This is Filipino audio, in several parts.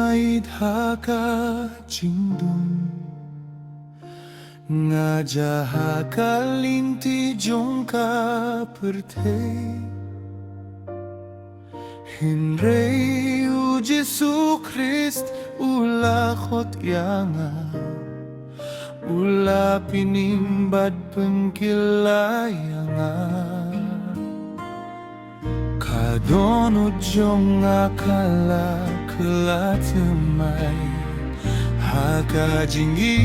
maid haka jingdum nga jaha kalinti jong ka pertay Hinrei u Jesu Christ ulakot yanga ula pinimbad pengkilayanga kadonod jong akala kelatemay haka jinggi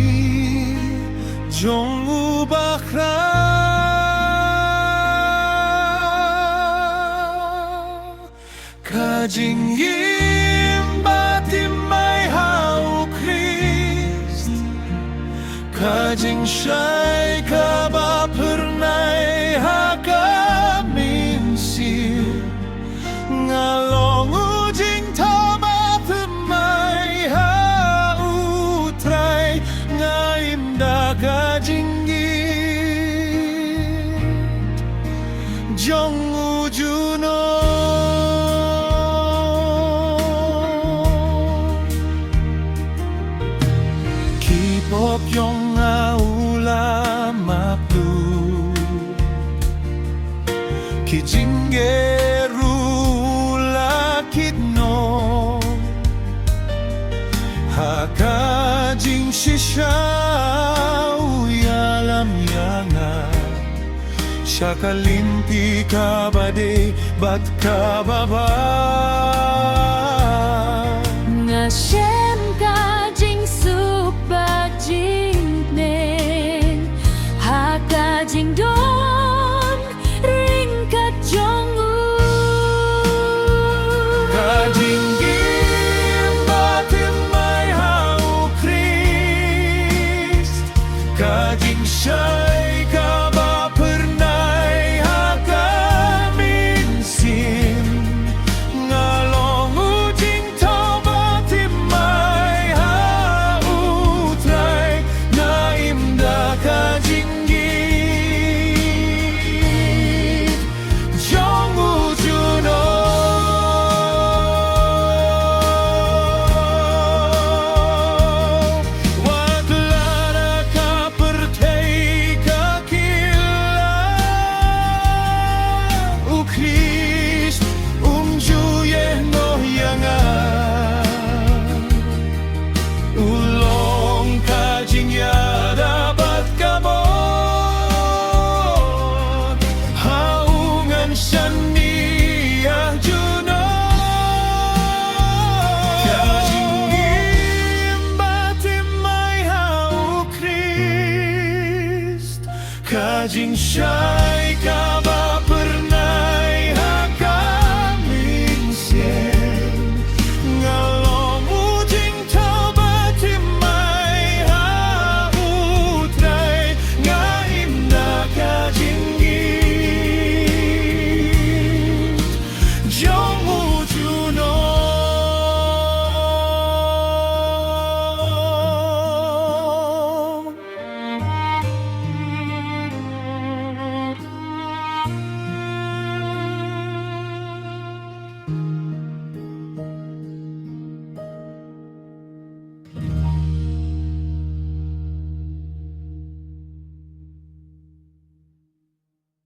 jong ubakra kajinggim batimay hau Christ kajing syai kaba pernay haka minsir ngalong ujing tama pemay hautray ngaimda kajinggim jong ujuno Kipop yung aula maplu Kijingeru lakitno Hakajing shisha uyalam yana Shakalinti kabade bat kababa Ngashem kajing supajing nen Hakajing don ringkat jongu Kajing batimay hau Christ Kajing syai kaba pernay haka minsim ngalong ujing tau batimay hautray naimda kajinggit jong ujuno Wadlara ka pertay kakila U Christ umjuye no yanga Ulong kajing ya dapat kabot Haungan syaniyah juno Kajinggim batimay hau Christ Kajing syai